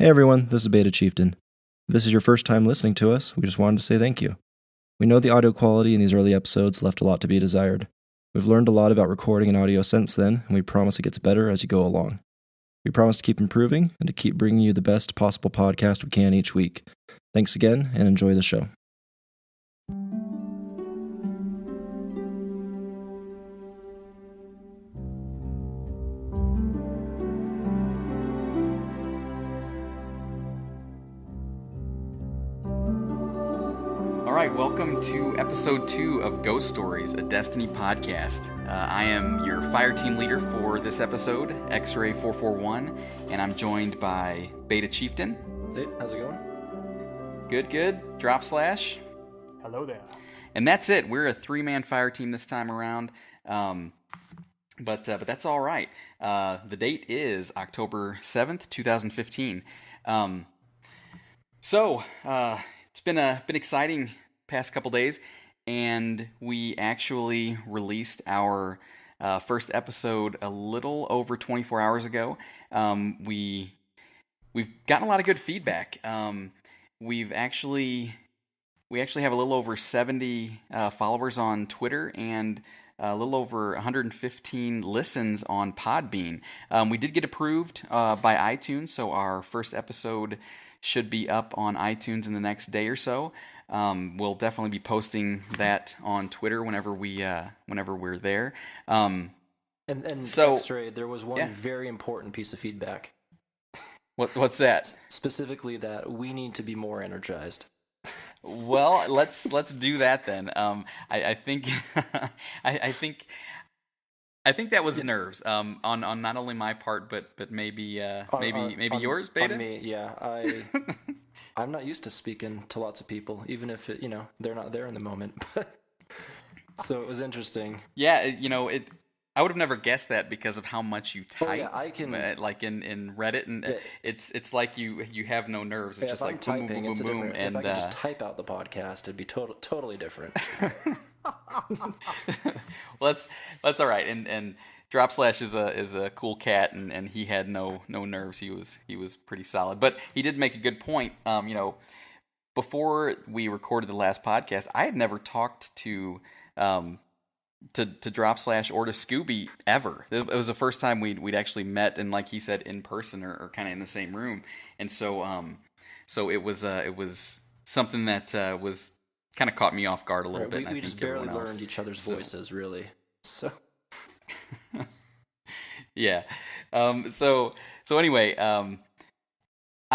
Hey everyone, this is Beta Chieftain. If this is your first time listening to us, we just wanted to say thank you. We know the audio quality in these early episodes left a lot to be desired. We've learned a lot about recording and audio since then, and we promise it gets better as you go along. We promise to keep improving and to keep bringing you the best possible podcast we can each week. Thanks again, and enjoy the show. Welcome to episode 2 of Ghost Stories, a Destiny podcast. I am your fire team leader for this episode, X-Ray 441, and I'm joined by Beta Chieftain. Hey, how's it going? Good. Drop Slash. Hello there. And that's it. We're a 3-man fire team this time around, but that's all right. The date is October 7th, 2015. It's been exciting past couple days, and we actually released our first episode a little over 24 hours ago. We've gotten a lot of good feedback. We actually have a little over 70 followers on Twitter and a little over 115 listens on Podbean. We did get approved by iTunes, so our first episode should be up on iTunes in the next day or so. We'll definitely be posting that on Twitter whenever we're there. And so, X-Ray, there was one very important piece of feedback. What's that? Specifically that we need to be more energized. Well, let's do that then. I think that was nerves on not only my part but maybe yours, Beta. On me, yeah. I'm not used to speaking to lots of people, even if they're not there in the moment. So it was interesting. Yeah, I would have never guessed that because of how much you type. Oh, yeah, I can like in Reddit, and it's like you have no nerves. It's just like boom, boom, boom, boom, and if I could just type out the podcast, it'd be totally different. Well, that's all right. And Drop Slash is a cool cat, and he had no nerves. He was pretty solid. But he did make a good point. Before we recorded the last podcast, I had never talked to Drop Slash or to Scooby ever. It was the first time we'd actually met, and like he said, in person or kind of in the same room. And so it was something that was kind of caught me off guard a little bit. We just barely learned each other's voices, really. So yeah. So anyway, I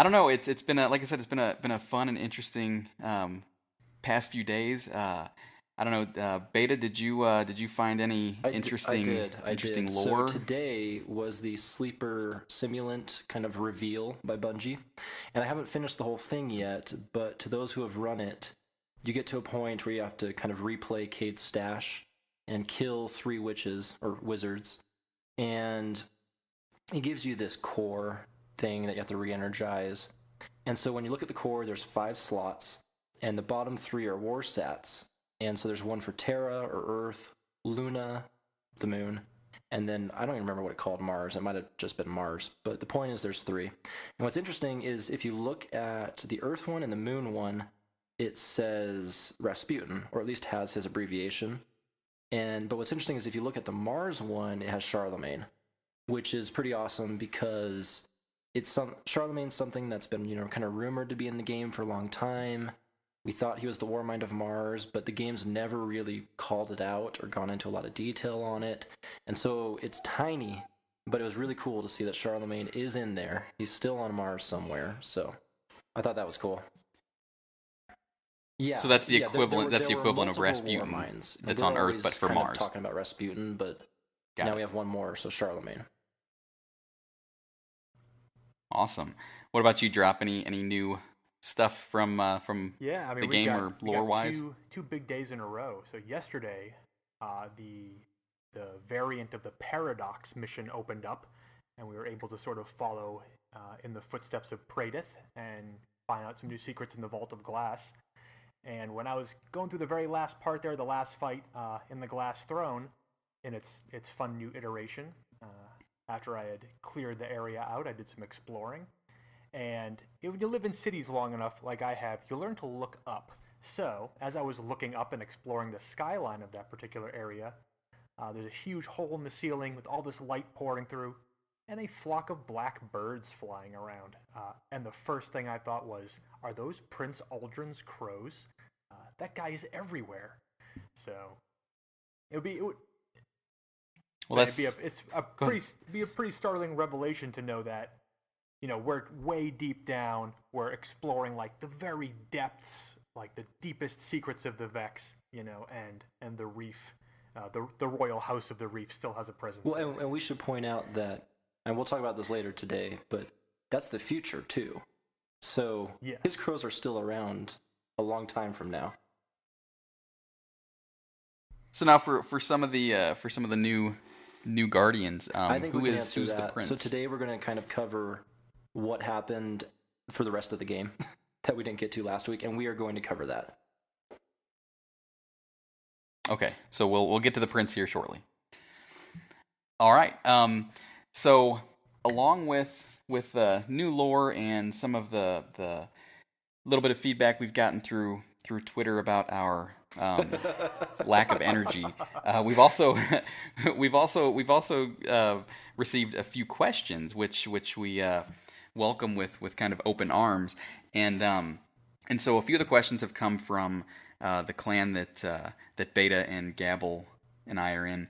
don't know. It's been like I said, it's been a fun and interesting past few days. I don't know, Beta. Did you find any interesting lore? So today was the Sleeper Simulant kind of reveal by Bungie, and I haven't finished the whole thing yet. But to those who have run it, you get to a point where you have to kind of replay Cade's stash and kill 3 witches or wizards, and it gives you this core thing that you have to re-energize. And so when you look at the core, there's 5 slots, and the bottom 3 are war stats. And so there's one for Terra or Earth, Luna, the Moon, and then I don't even remember what it called, Mars. It might have just been Mars, but the point is there's 3. And what's interesting is if you look at the Earth one and the Moon one, it says Rasputin, or at least has his abbreviation. But what's interesting is if you look at the Mars one, it has Charlemagne, which is pretty awesome because Charlemagne's something that's been kind of rumored to be in the game for a long time. We thought he was the war mind of Mars, but the game's never really called it out or gone into a lot of detail on it. And so it's tiny, but it was really cool to see that Charlemagne is in there. He's still on Mars somewhere, so I thought that was cool. Yeah. So that's the equivalent. That's the equivalent of Rasputin. That's on Earth, but for Mars. Talking about Rasputin, but now we have one more. So Charlemagne. Awesome. What about you? Drop any new stuff from the game or lore wise? Two big days in a row. So yesterday, the variant of the Paradox mission opened up, and we were able to sort of follow in the footsteps of Praedyth and find out some new secrets in the Vault of Glass. And when I was going through the very last part there, the last fight in the Glass Throne, in its fun new iteration, after I had cleared the area out, I did some exploring. And if you live in cities long enough, like I have, you learn to look up. So, as I was looking up and exploring the skyline of that particular area, there's a huge hole in the ceiling with all this light pouring through, and a flock of black birds flying around. And the first thing I thought was, are those Prince Aldrin's crows? That guy is everywhere. So, it'd be a pretty startling revelation to know that, we're way deep down. We're exploring like the very depths, like the deepest secrets of the Vex, and the reef, the royal house of the reef still has a presence. Well, and we should point out that, and we'll talk about this later today, but that's the future too. So yes. His crows are still around a long time from now. So now for some of the new Guardians, I think who's the prince? So today we're going to kind of cover what happened for the rest of the game that we didn't get to last week, and we are going to cover that. Okay, so we'll get to the prince here shortly. All right. So along with new lore and some of the little bit of feedback we've gotten through Twitter about our lack of energy, we've also received a few questions, which we welcome with kind of open arms, and so a few of the questions have come from the clan that Beta and Gabble and I are in.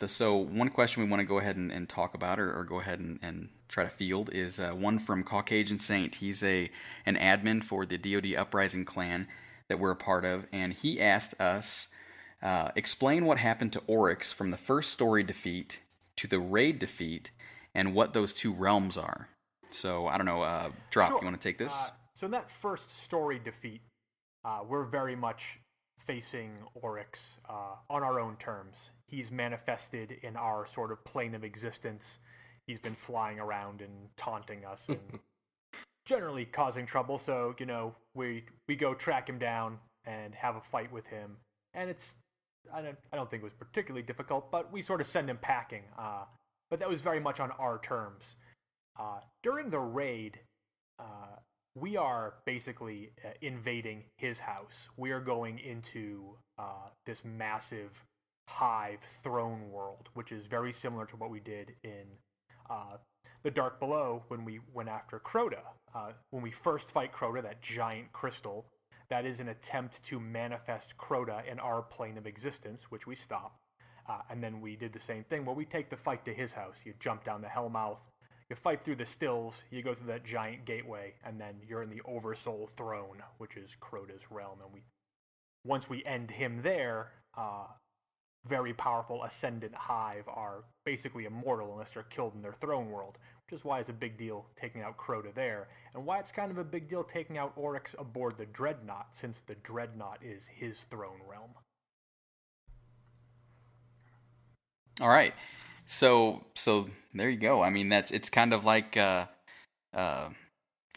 So one question we want to go ahead and talk about, or go ahead and try to field, is one from Caucasian Saint. He's an admin for the DoD Uprising clan that we're a part of, and he asked us, explain what happened to Oryx from the first story defeat to the raid defeat, and what those two realms are. So, I don't know, Drop, Sure. You want to take this? So in that first story defeat, we're very much facing Oryx on our own terms. He's manifested in our sort of plane of existence. He's been flying around and taunting us and generally causing trouble. So, we go track him down and have a fight with him. And I don't think it was particularly difficult, but we sort of send him packing. But that was very much on our terms. During the raid, we are basically invading his house. We are going into this massive hive throne world, which is very similar to what we did in the Dark Below when we went after Crota. When we first fight Crota, that giant crystal, that is an attempt to manifest Crota in our plane of existence, which we stop. And then we did the same thing where we take the fight to his house. You jump down the Hellmouth, you fight through the stills, you go through that giant gateway, and then you're in the Oversoul Throne, which is Crota's realm. And once we end him there, very powerful Ascendant Hive are basically immortal unless they're killed in their throne world, which is why it's a big deal taking out Crota there, and why it's kind of a big deal taking out Oryx aboard the Dreadnought, since the Dreadnought is his throne realm. All right. So there you go. I mean, it's kind of like the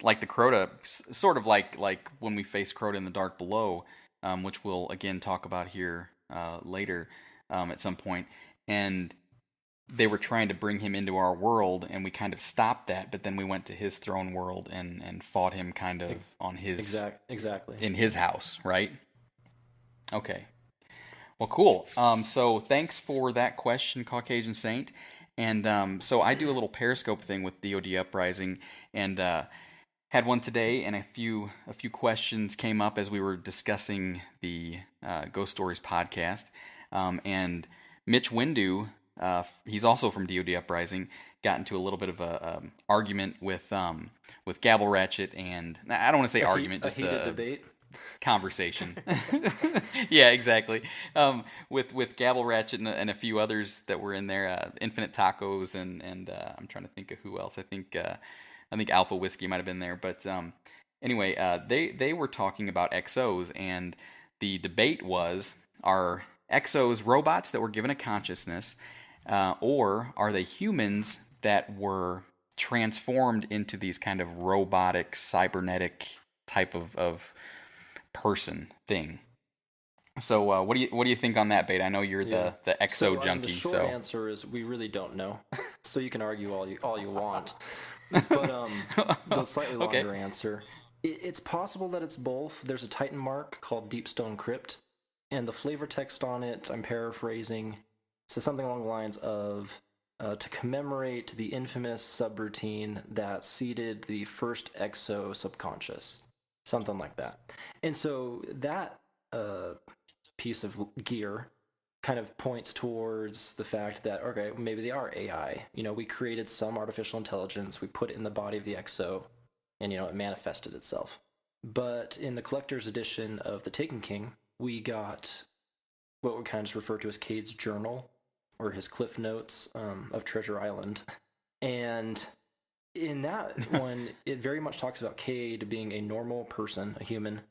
Crota, sort of like when we face Crota in the Dark Below, which we'll again talk about here later at some point. And they were trying to bring him into our world, and we kind of stopped that. But then we went to his throne world and fought him kind of on his exactly in his house, right? Okay. Well, cool. So thanks for that question, Caucasian Saint. And so I do a little Periscope thing with DoD Uprising, and had one today, and a few questions came up as we were discussing the Ghost Stories podcast. And Mitch Windu, he's also from DoD Uprising, got into a little bit of a argument with Gabble Ratchet, and I don't want to say argument, just a debate. Conversation. Yeah, exactly. With Gabble Ratchet and a few others that were in there, Infinite Tacos and I'm trying to think of who else. I think Alpha Whiskey might have been there. But anyway, they were talking about XOs, and the debate was: are XOs robots that were given a consciousness, or are they humans that were transformed into these kind of robotic, cybernetic type of person thing? So what do you think on that, Beta? I know you're the XO junkie. The short answer is we really don't know. So you can argue all you want. But the slightly Okay. longer answer, it's possible that it's both. There's a Titan mark called Deepstone Crypt, and the flavor text on it, I'm paraphrasing, says something along the lines of to commemorate the infamous subroutine that seeded the first Exo subconscious, something like that. And so that piece of gear kind of points towards the fact that, okay, maybe they are AI. We created some artificial intelligence, we put it in the body of the Exo, and it manifested itself. But in the collector's edition of the Taken King, we got what we kind of just refer to as Cade's journal, or his cliff notes of Treasure Island. And in that one, it very much talks about Cade being a normal person, a human,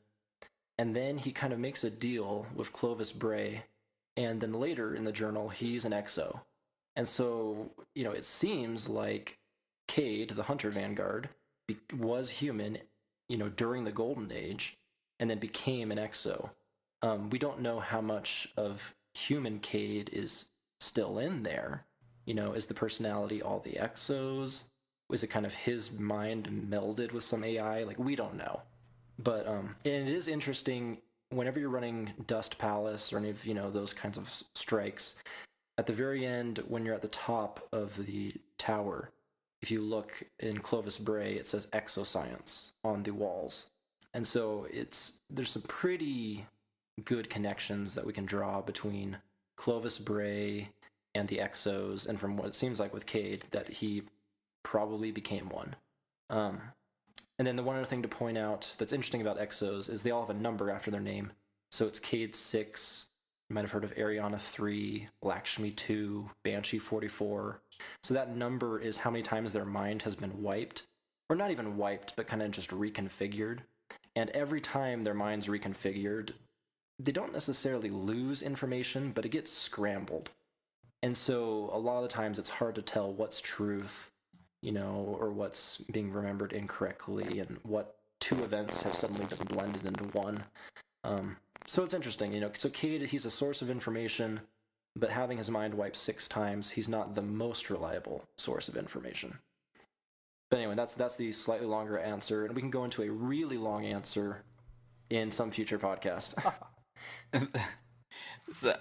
and then he kind of makes a deal with Clovis Bray, and then later in the journal, he's an Exo. And so, it seems like Cade, the Hunter Vanguard, was human, during the Golden Age, and then became an Exo. We don't know how much of human Cade is still in there. Is the personality all the Exos? Was it kind of his mind melded with some AI? Like, we don't know. But and it is interesting whenever you're running Dust Palace or any of those kinds of strikes. At the very end, when you're at the top of the tower, if you look in Clovis Bray, it says Exoscience on the walls, and so there's some pretty good connections that we can draw between Clovis Bray and the Exos, and from what it seems like with Cade, that he probably became one. And then the one other thing to point out that's interesting about Exos is they all have a number after their name. So it's Cade 6, you might have heard of Ariana 3, Lakshmi 2, Banshee 44. So that number is how many times their mind has been wiped, or not even wiped, but kind of just reconfigured. And every time their mind's reconfigured, they don't necessarily lose information, but it gets scrambled. And so a lot of the times it's hard to tell what's truth, or what's being remembered incorrectly, and what two events have suddenly just blended into one. So it's interesting, So Cade, he's a source of information, but having his mind wiped 6 times, he's not the most reliable source of information. But anyway, that's the slightly longer answer, and we can go into a really long answer in some future podcast. So,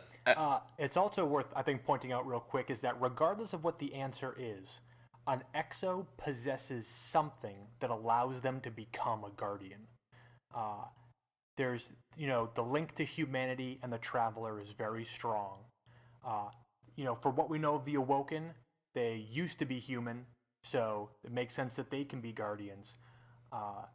It's also worth, I think, pointing out real quick is that regardless of what the answer is, an Exo possesses something that allows them to become a guardian. There's, the link to humanity and the Traveler is very strong. For what we know of the Awoken, they used to be human, so it makes sense that they can be guardians.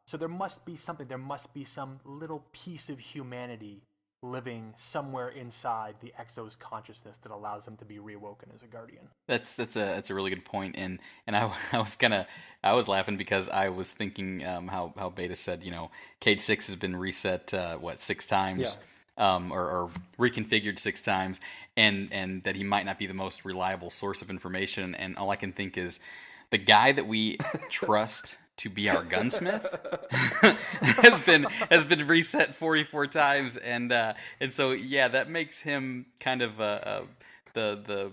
So there must be something, there must be some little piece of humanity living somewhere inside the Exo's consciousness that allows them to be reawoken as a guardian. That's a really good point, and I was laughing because I was thinking how Beta said, Cade 6 has been reset 6 times, or reconfigured 6 times, and that he might not be the most reliable source of information, and all I can think is the guy that we trust to be our gunsmith has been reset 44 times, and so that makes him kind of the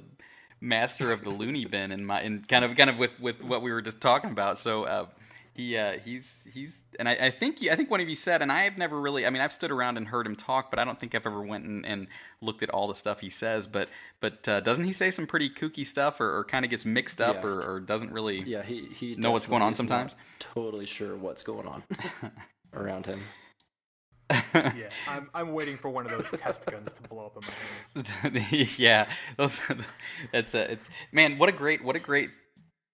master of the loony bin in kind of with what we were just talking about. So he's and I think one of you said, and I have never really, I've stood around and heard him talk, but I don't think I've ever went and looked at all the stuff he says. But doesn't he say some pretty kooky stuff, or kind of gets mixed up, or doesn't really he know what's going on sometimes? Totally sure what's going on around him. Yeah, I'm waiting for one of those test guns to blow up in my hands. Yeah, it's man, what a great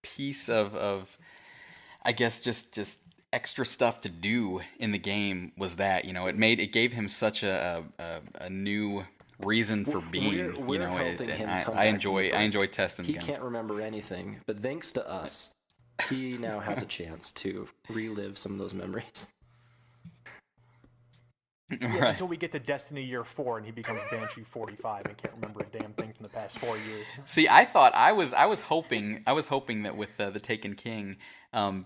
piece of I guess just extra stuff to do in the game was that, it gave him such a new reason for being. We're helping him come I back enjoy testing. He can't remember anything, but thanks to us, he now has a chance to relive some of those memories. Yeah, Right. until we get to Destiny Year 4 and he becomes Banshee 45 and can't remember a damn thing from the past 4 years. See, I was hoping that with the Taken King,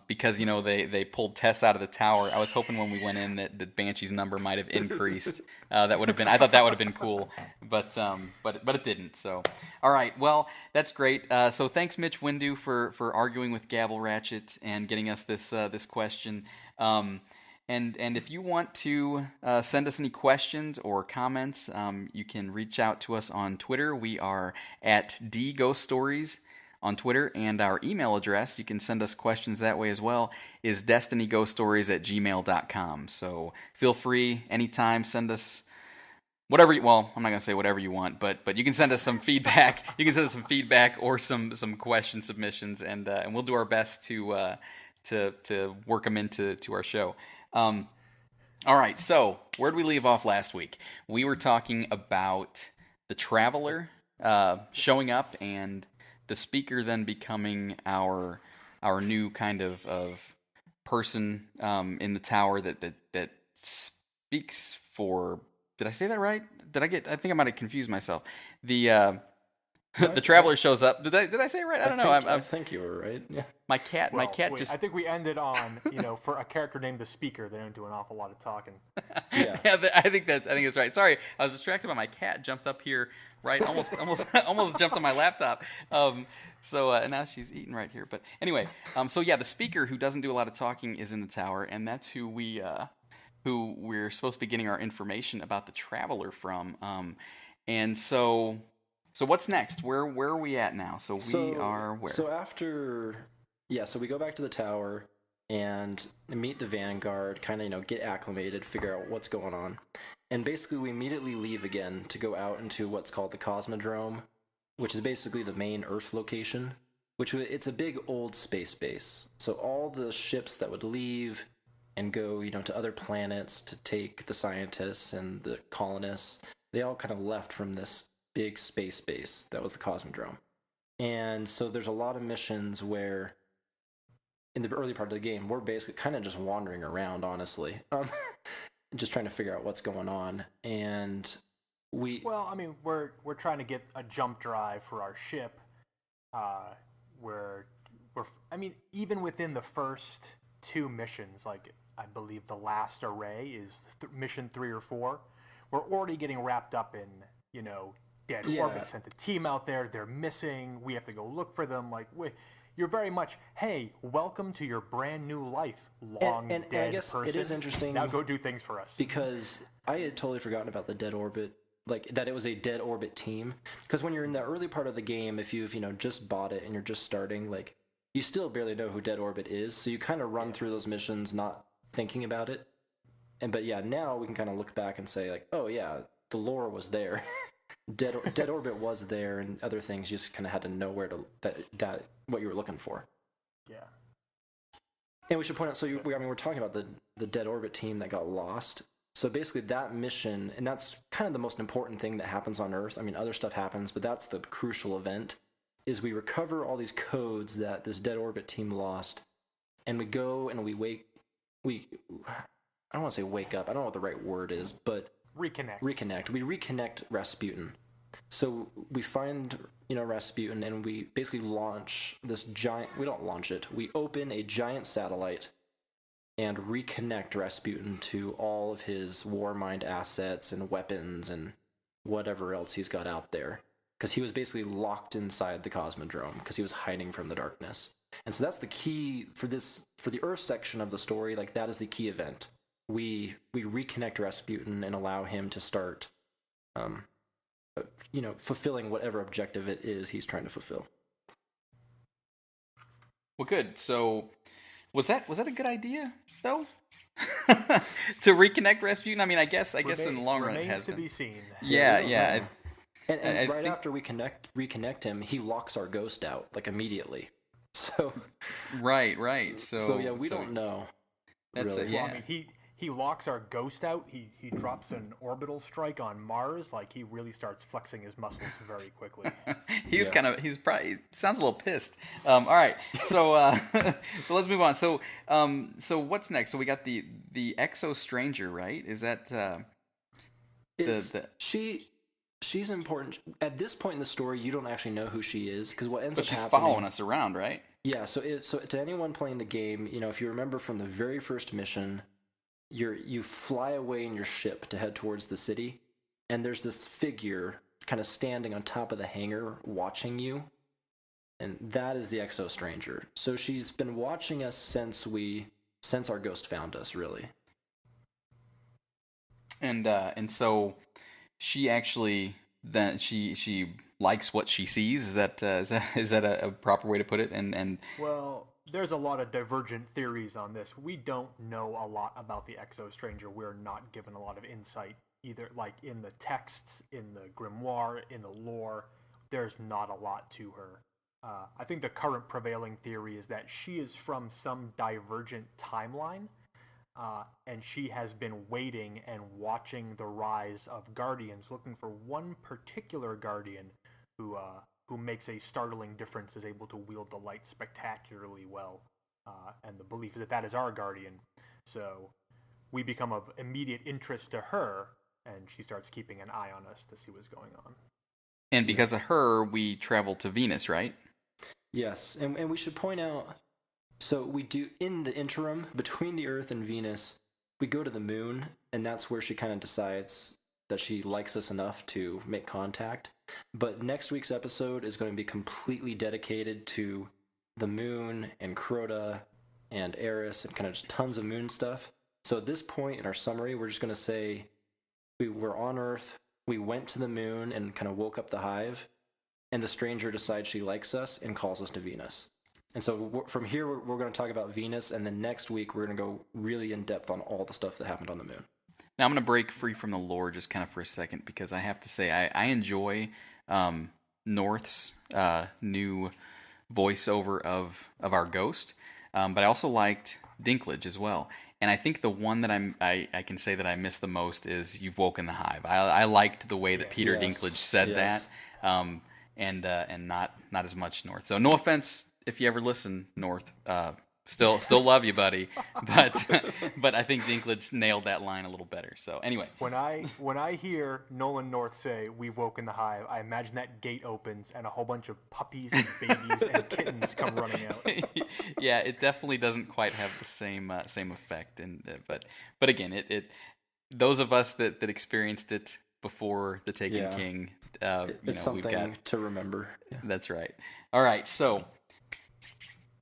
because they pulled Tess out of the tower. I was hoping when we went in that Banshee's number might have increased. That would have been, I thought that would have been cool, but it didn't. So, all right, well, that's great. So thanks, Mitch Windu, for arguing with Gabble Ratchet and getting us this question. And if you want to send us any questions or comments, you can reach out to us on Twitter. We are at DGhostStories on Twitter, and our email address, you can send us questions that way as well, is destinyghoststories@gmail.com. So feel free anytime, send us whatever. Well, I'm not gonna say whatever you want, but you can send us some feedback. You can send us some feedback or some question submissions, and we'll do our best to work them into our show. All right, so where'd we leave off last week? We were talking about the Traveler showing up and the Speaker then becoming our new kind of person in the tower that speaks for. Did I say that right? I think I might have confused myself. The the Traveler shows up. Did I say it right? I don't know. I think you were right. Yeah. My cat just. I think we ended on, for a character named the Speaker, they don't do an awful lot of talking. Yeah. I think that's right. Sorry, I was distracted by my cat. Jumped up here, right? Almost jumped on my laptop. And now she's eating right here. But anyway, so yeah, the Speaker, who doesn't do a lot of talking, is in the tower, and that's who we're supposed to be getting our information about the Traveler from. And so what's next? Where are we at now? So we are where? So we go back to the tower and meet the Vanguard, kind of, get acclimated, figure out what's going on. And basically we immediately leave again to go out into what's called the Cosmodrome, which is basically the main Earth location, it's a big old space base. So all the ships that would leave and go, to other planets to take the scientists and the colonists, they all kind of left from this big space base that was the Cosmodrome. And so there's a lot of missions where in the early part of the game we're basically kind of just wandering around, honestly, just trying to figure out what's going on. And we're trying to get a jump drive for our ship, even within the first two missions, like I believe the last array is mission 3 or 4, we're already getting wrapped up in dead orbit, sent a team out there, they're missing, we have to go look for them. Like, you're very much, hey, welcome to your brand new life, dead I guess person. it is interesting. Now go do things for us. Because I had totally forgotten about the dead orbit, like that it was a dead orbit team. Because when you're in the early part of the game, if you've just bought it and you're just starting, like you still barely know who dead orbit is, so you kind of run through those missions not thinking about it. But now we can kind of look back and say, like, oh yeah, the lore was there. Dead orbit was there, and other things you just kind of had to know where to that what you were looking for. Yeah. And we should point out, we're talking about the dead orbit team that got lost. So basically that mission, and that's kind of the most important thing that happens on Earth. I mean, other stuff happens, but that's the crucial event, is we recover all these codes that this dead orbit team lost, and we go and I don't want to say wake up, I don't know what the right word is, but Reconnect. We reconnect Rasputin. So we find, Rasputin, and we basically launch this giant. We don't launch it. We open a giant satellite and reconnect Rasputin to all of his Warmind assets and weapons and whatever else he's got out there. Because he was basically locked inside the Cosmodrome because he was hiding from the darkness. And so that's the key for the Earth section of the story. Like, that is the key event. We reconnect Rasputin and allow him to start, fulfilling whatever objective it is he's trying to fulfill. Well, good. So, was that a good idea though? To reconnect Rasputin? I mean, I guess in the long run it has to been. be seen. Yeah. And right after we reconnect him, he locks our ghost out, like, immediately. So right. So yeah, we don't know. That's really. Yeah. Well, I mean, he locks our ghost out. He drops an orbital strike on Mars. Like, he really starts flexing his muscles very quickly. He's probably sounds a little pissed. All right, so so let's move on. So what's next? So we got the Exo Stranger, right? Is that It's she's important at this point in the story. You don't actually know who she is because what ends But up she's happening, following us around, right? Yeah, so to anyone playing the game, if you remember from the very first mission, you fly away in your ship to head towards the city, and there's this figure kind of standing on top of the hangar watching you, and that is the Exo Stranger. So she's been watching us since our ghost found us, really. And so she actually then she likes what she sees. Is that a proper way to put it? And Well, there's a lot of divergent theories on this. We don't know a lot about the Exo Stranger. We're not given a lot of insight, either like in the texts, in the grimoire, in the lore. There's not a lot to her. I think the current prevailing theory is that she is from some divergent timeline, and she has been waiting and watching the rise of Guardians, looking for one particular Guardian who makes a startling difference, is able to wield the light spectacularly well, and the belief is that that is our Guardian. So we become of immediate interest to her, and she starts keeping an eye on us to see what's going on. and because of her, we travel to Venus, right? Yes, and we should point out, so we do, in the interim, between the Earth and Venus, we go to the moon, and that's where she kind of decides that she likes us enough to make contact. But next week's episode is going to be completely dedicated to the moon and Crota and Eris and kind of just tons of moon stuff. So at this point in our summary, we're just going to say we were on Earth, we went to the moon and kind of woke up the hive, and the stranger decides she likes us and calls us to Venus. And so from here, we're going to talk about Venus, and then next week, we're going to go really in depth on all the stuff that happened on the moon. Now I'm going to break free from the lore just kind of for a second, because I have to say I enjoy North's new voiceover of our ghost, but I also liked Dinklage as well. And I think the one that I can say that I miss the most is "You've Woken the Hive." I liked the way that Peter Dinklage said that, and not as much North. So no offense if you ever listen, North. Still love you, buddy. But I think Dinklage nailed that line a little better. So anyway, When I hear Nolan North say "We've woken the hive," I imagine that gate opens and a whole bunch of puppies and babies and kittens come running out. yeah, it definitely doesn't quite have the same effect. But again, it those of us that experienced it before the Taken King, it's something we've got to remember. Yeah. That's right. All right, so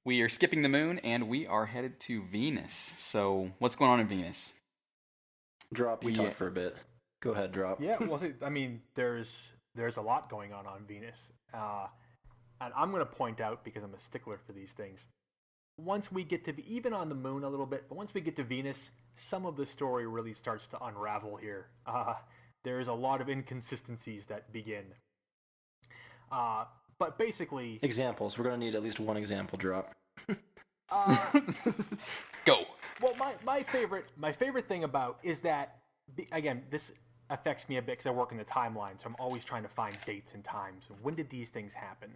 we are skipping the moon and we are headed to Venus. So what's going on in Venus? Drop, you talk for a bit. Go ahead, Drop. Yeah, well, I mean, there's a lot going on Venus, and I'm going to point out, because I'm a stickler for these things, once we get to even on the moon a little bit, but once we get to Venus, some of the story really starts to unravel here. There's a lot of inconsistencies that begin. But basically, examples. We're going to need at least one example, Drop. Go. Well, my favorite thing about is that, again, this affects me a bit because I work in the timeline, so I'm always trying to find dates and times. When did these things happen?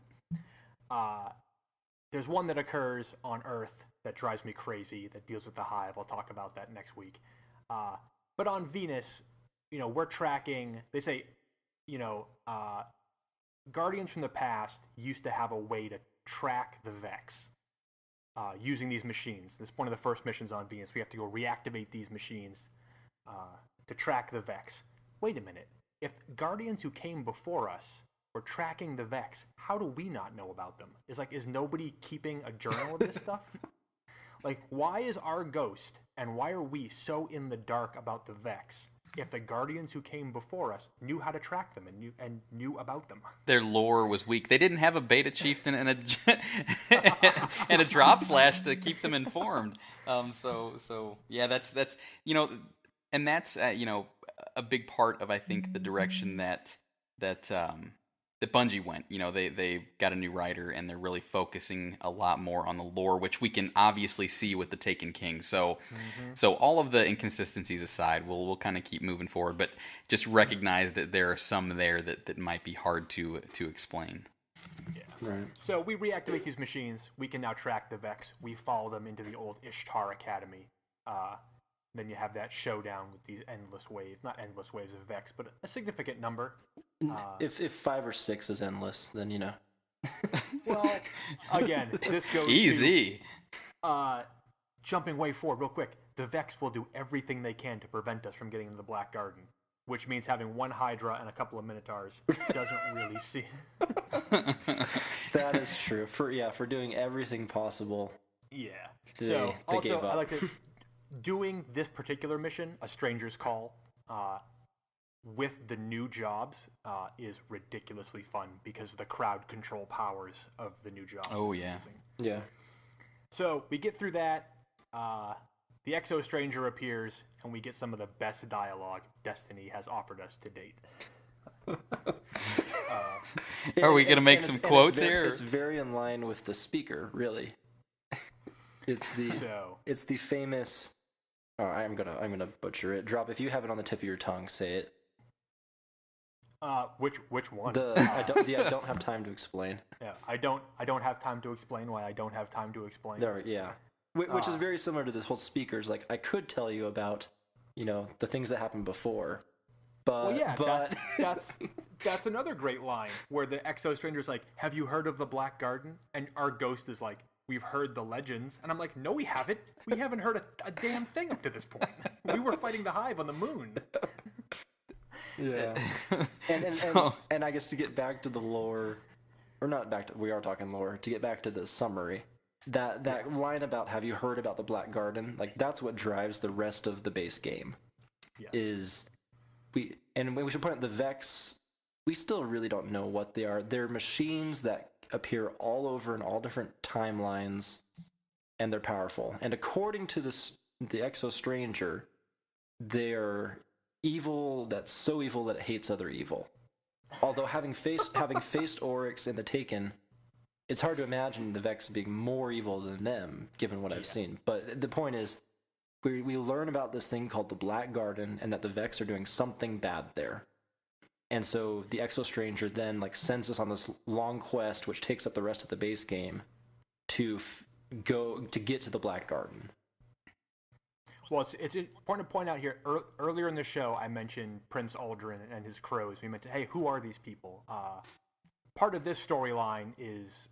There's one that occurs on Earth that drives me crazy, that deals with the hive. I'll talk about that next week. But on Venus, we're tracking, they say, Guardians from the past used to have a way to track the Vex using these machines. This is one of the first missions on Venus. We have to go reactivate these machines to track the Vex. Wait a minute. If Guardians who came before us were tracking the Vex, how do we not know about them? Is nobody keeping a journal of this stuff? Like, why is our ghost, and why are we so in the dark about the Vex if the Guardians who came before us knew how to track them and knew about them? Their lore was weak. They didn't have a beta chieftain and a drop slash to keep them informed. So yeah, that's and that's a big part of, I think, the direction that Bungie went. They got a new writer and they're really focusing a lot more on the lore, which we can obviously see with the Taken King. So all of the inconsistencies aside, we'll kind of keep moving forward, but just recognize that there are some there that might be hard to explain. Yeah. Right. So we reactivate these machines. We can now track the Vex. We follow them into the old Ishtar Academy. Then you have that showdown with these endless waves, not endless waves of Vex, but a significant number. If 5 or 6 is endless, then you know. Well, again, this goes Easy. to jumping way forward real quick. The Vex will do everything they can to prevent us from getting into the Black Garden, which means having one Hydra and a couple of Minotaurs doesn't really see. That is true. For doing everything possible. Yeah. They So also, gave up. I like to doing this particular mission, A Stranger's Call, with the new jobs is ridiculously fun because of the crowd control powers of the new jobs. Oh, It's yeah. amazing. Yeah. So we get through that. The Exo Stranger appears, and we get some of the best dialogue Destiny has offered us to date. Are we going to make some quotes very, here? It's very in line with the speaker, really. It's the famous. Oh, I'm gonna butcher it. Drop, if you have it on the tip of your tongue, say it. Which one? I don't have time to explain. Yeah, I don't have time to explain why I don't have time to explain. There, yeah. Which is very similar to this whole speakers. Like, I could tell you about, the things that happened before, but Well, yeah, that's another great line where the Exo Stranger's like, "Have you heard of the Black Garden?" And our ghost is like, "We've heard the legends." And I'm like, "No, we haven't. We haven't heard a damn thing up to this point. We were fighting the Hive on the moon." yeah. And I guess to get back to the lore, or not back to, we are talking lore. To get back to the summary, that line about "Have you heard about the Black Garden?" Like, that's what drives the rest of the base game. Yes. We should point out the Vex. We still really don't know what they are. They're machines that appear all over in all different timelines, and they're powerful. And according to the Exo Stranger, they're evil that's so evil that it hates other evil. Although having faced Oryx in the Taken, it's hard to imagine the Vex being more evil than them, given what I've seen. But the point is, we learn about this thing called the Black Garden, and that the Vex are doing something bad there. And so the Exo Stranger then sends us on this long quest, which takes up the rest of the base game, to get to the Black Garden. Well, it's important to point out here. Earlier in the show, I mentioned Prince Aldrin and his crows. We mentioned, hey, who are these people? Part of this storyline is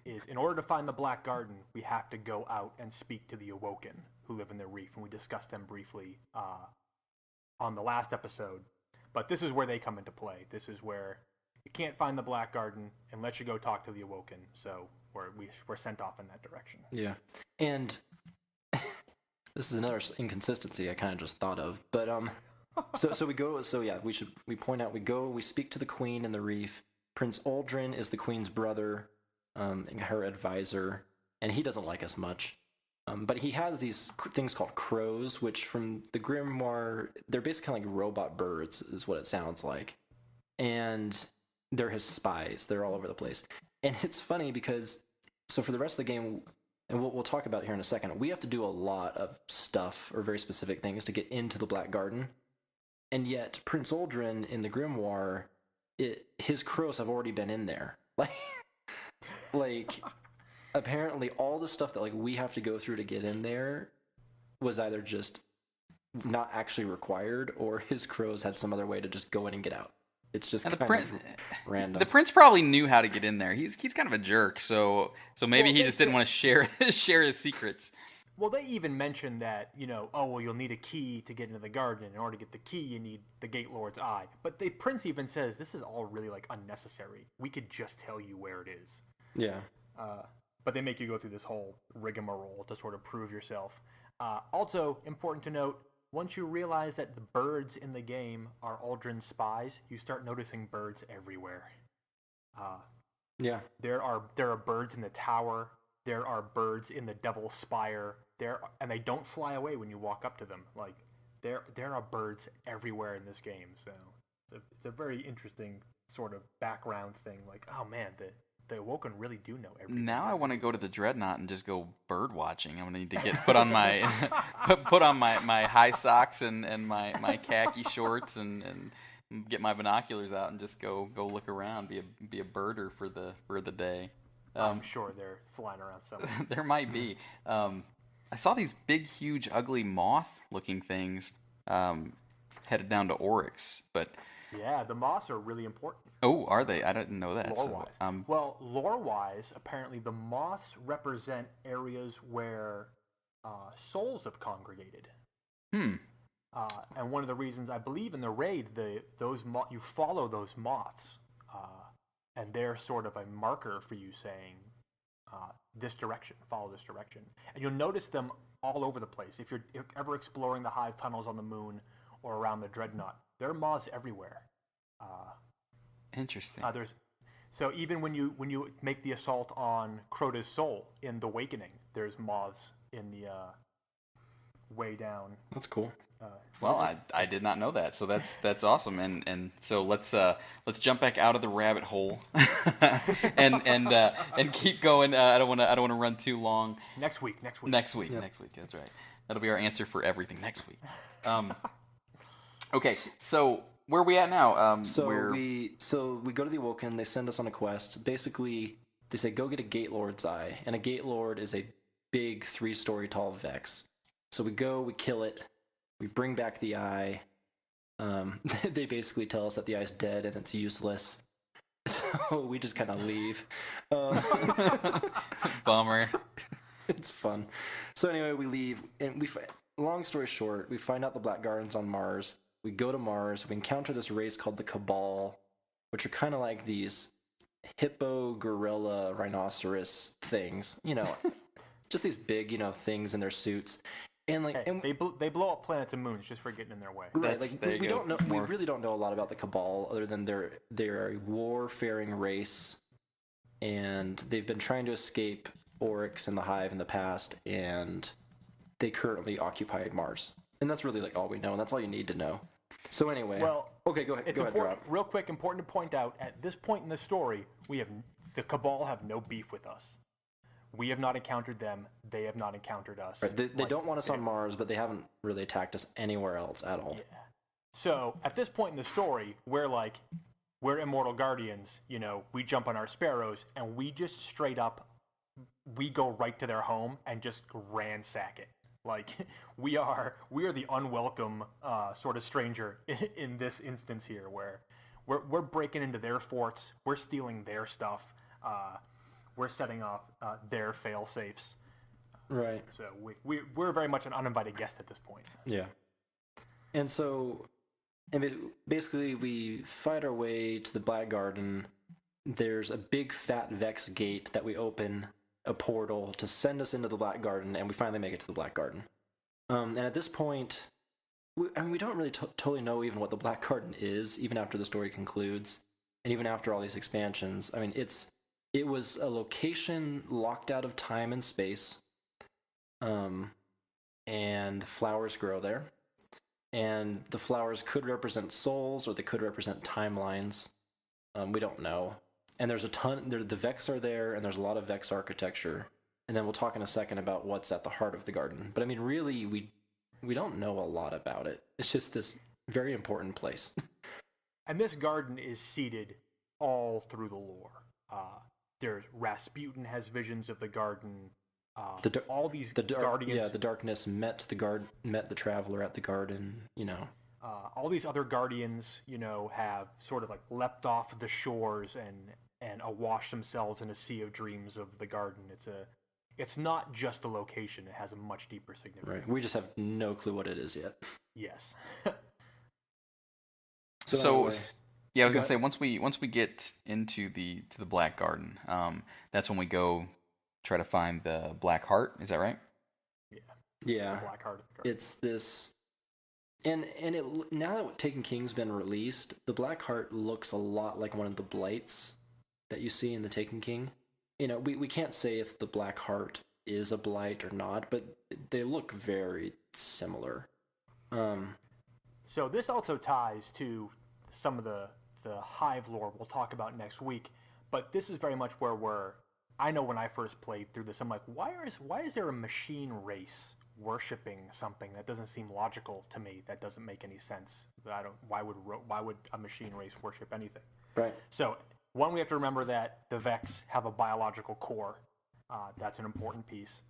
in order to find the Black Garden, we have to go out and speak to the Awoken who live in the reef, and we discussed them briefly on the last episode. But this is where they come into play. This is where you can't find the Black Garden unless you go talk to the Awoken. So we're sent off in that direction. Yeah, and this is another inconsistency I kind of just thought of. But so we go. So yeah, we point out, we speak to the Queen in the reef. Prince Aldrin is the Queen's brother, her advisor, and he doesn't like us much. But he has these things called crows, which from the grimoire, they're basically like robot birds, is what it sounds like. And they're his spies. They're all over the place. And it's funny because, so for the rest of the game, and we'll talk about it here in a second, we have to do a lot of stuff, or very specific things, to get into the Black Garden. And yet, Prince Aldrin in the grimoire, his crows have already been in there. Like apparently all the stuff that we have to go through to get in there was either just not actually required, or his crows had some other way to just go in and get out. It's just kind of random. The prince probably knew how to get in there. He's kind of a jerk, so maybe he just didn't want to share his secrets. Well, they even mentioned that, you'll need a key to get into the garden. In order to get the key, you need the Gate Lord's eye. But the prince even says, this is all really unnecessary. We could just tell you where it is. Yeah. But they make you go through this whole rigmarole to sort of prove yourself. Also, important to note, once you realize that the birds in the game are Aldrin's spies, you start noticing birds everywhere. Yeah. There are birds in the tower. There are birds in the Devil's Spire. And they don't fly away when you walk up to them. There are birds everywhere in this game. So it's a very interesting sort of background thing. Oh man, the Awoken really do know everything. Now I want to go to the Dreadnought and just go bird watching. I'm gonna need to put on my put on my high socks and my khaki shorts and get my binoculars out and just go look around. Be a birder for the day. I'm sure they're flying around somewhere. There might be. I saw these big, huge, ugly moth looking things. Headed down to Oryx, but Yeah, the moths are really important. oh, are they? I didn't know that. Lore-wise. So, Well, lore-wise, apparently the moths represent areas where souls have congregated. And one of the reasons I believe in the raid, you follow those moths, and they're sort of a marker for you saying, this direction, follow this direction. And you'll notice them all over the place. If you're ever exploring the hive tunnels on the moon or around the dreadnought, there are moths everywhere. interesting. So even when you make the assault on Crota's soul in The Awakening, there's moths in the way down. That's cool. Well, I did not know that, so that's awesome. And so let's jump back out of the rabbit hole and keep going. I don't want to run too long. Next week. Yep. Next week. That's right. That'll be our answer for everything next week. Okay, so where are we at now? We go to the Awoken. They send us on a quest. Basically, they say go get a Gate Lord's eye, and a Gate Lord is a big 3-story tall Vex. So we go, we kill it, we bring back the eye. They basically tell us that the eye's dead and it's useless. So we just kind of leave. Bummer. It's fun. So anyway, we leave, and long story short, we find out the Black Gardens on Mars. We go to Mars. We encounter this race called the Cabal, which are kind of like these hippo, gorilla, rhinoceros things. Just these big, things in their suits. And they blow up planets and moons just for getting in their way. Right, we don't know. We really don't know a lot about the Cabal, other than they're a warfaring race, and they've been trying to escape Oryx and the Hive in the past, and they currently occupy Mars. And that's really all we know, and that's all you need to know. So anyway, okay, go ahead. It's important, real quick, important to point out, at this point in the story, the Cabal have no beef with us. We have not encountered them. They have not encountered us. Right. They don't want us on Mars, but they haven't really attacked us anywhere else at all. Yeah. So at this point in the story, we're immortal guardians. We jump on our sparrows and we just straight up, we go right to their home and just ransack it. We are the unwelcome sort of stranger in this instance here, where we're breaking into their forts, we're stealing their stuff. We're setting off their fail-safes. Right. So we're very much an uninvited guest at this point. Yeah. And so, basically, we fight our way to the Black Garden. There's a big fat Vex gate that we open, a portal to send us into the Black Garden, and we finally make it to the Black Garden. And at this point, we don't really totally know even what the Black Garden is, even after the story concludes, and even after all these expansions. It was a location locked out of time and space, and flowers grow there. And the flowers could represent souls, or they could represent timelines. We don't know. And there's a ton. The Vex are there, and there's a lot of Vex architecture. And then we'll talk in a second about what's at the heart of the garden. But really, we don't know a lot about it. It's just this very important place. And this garden is seeded all through the lore. There's Rasputin has visions of the garden. All these guardians. Yeah, the darkness met the traveler at the garden. All these other guardians, have sort of leapt off the shores and awash themselves in a sea of dreams of the garden. It's not just a location; it has a much deeper significance. Right. We just have no clue what it is yet. Yes. So anyway. Yeah, I was gonna say once we get into the Black Garden, that's when we go try to find the Black Heart. Is that right? Yeah. The Black Heart of the garden. It's this, and now that Taken King's been released, the Black Heart looks a lot like one of the blights that you see in the Taken King. We can't say if the Black Heart is a blight or not, but they look very similar. So this also ties to some of the Hive lore we'll talk about next week, but this is very much where I know when I first played through this, I'm like, why is there a machine race worshipping something that doesn't seem logical to me? That doesn't make any sense. Why would a machine race worship anything? Right. So one, we have to remember that the Vex have a biological core. That's an important piece.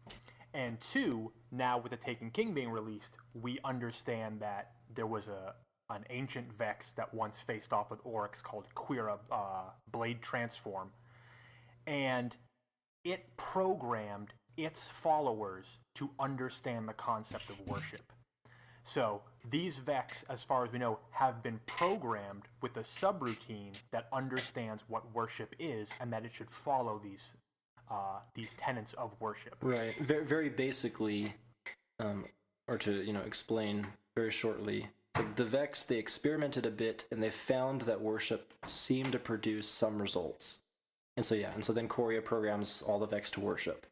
And two, now with the Taken King being released, we understand that there was an ancient Vex that once faced off with Oryx called Quira Blade Transform, and it programmed its followers to understand the concept of worship. So these Vex, as far as we know, have been programmed with a subroutine that understands what worship is and that it should follow these tenets of worship. Right. Very, very basically, or to explain very shortly, so the Vex, they experimented a bit and they found that worship seemed to produce some results. And so then Korea programs all the Vex to worship.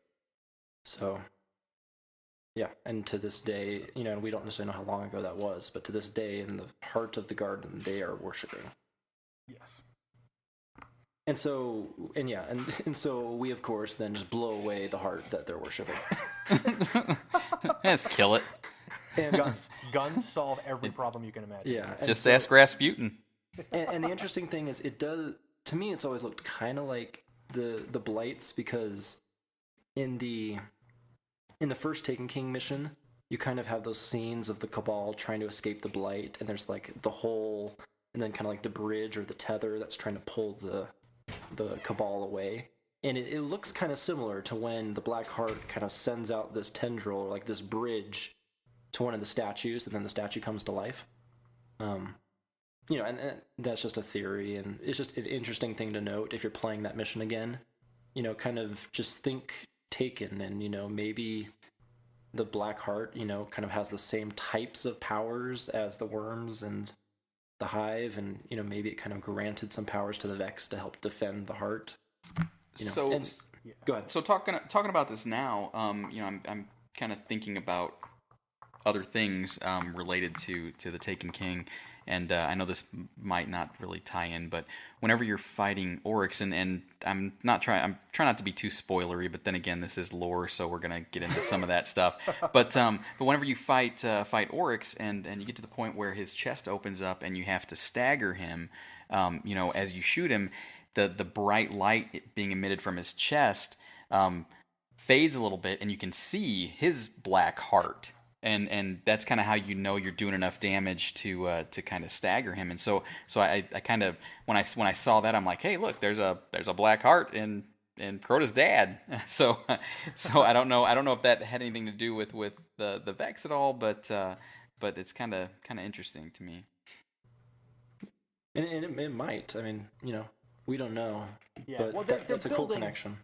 So yeah, and to this day, and we don't necessarily know how long ago that was, but to this day, in the heart of the garden, they are worshiping. Yes. And so we of course then just blow away the heart that they're worshiping. Just kill it. And guns solve every problem you can imagine. Yeah. Just ask Rasputin. And the interesting thing is, it does, to me, it's always looked kind of like the Blights, because in the first Taken King mission, you kind of have those scenes of the Cabal trying to escape the Blight, and there's like the hole, and then kind of like the bridge or the tether that's trying to pull the Cabal away. And it looks kind of similar to when the Black Heart kind of sends out this tendril, or like this bridge, to one of the statues, and then the statue comes to life. And that's just a theory, and it's just an interesting thing to note if you're playing that mission again. Kind of just think Taken, and maybe the Black Heart, kind of has the same types of powers as the worms and the hive, and maybe it kind of granted some powers to the Vex to help defend the heart. Go ahead. So talking about this now, I'm kind of thinking about other things related to the Taken King. And I know this might not really tie in, but whenever you're fighting Oryx, and I'm trying not to be too spoilery, but then again, this is lore, so we're gonna get into some of that stuff. But whenever you fight Oryx, and you get to the point where his chest opens up, and you have to stagger him, as you shoot him, the bright light being emitted from his chest fades a little bit, and you can see his black heart. And that's kind of how you're doing enough damage to kind of stagger him. And so I kind of, when I saw that, I'm like, hey, look, there's a black heart in Crota's dad. So I don't know if that had anything to do with the Vex at all, but it's kind of interesting to me. And it might. I mean, we don't know. Yeah. But Well, that's a cool connection.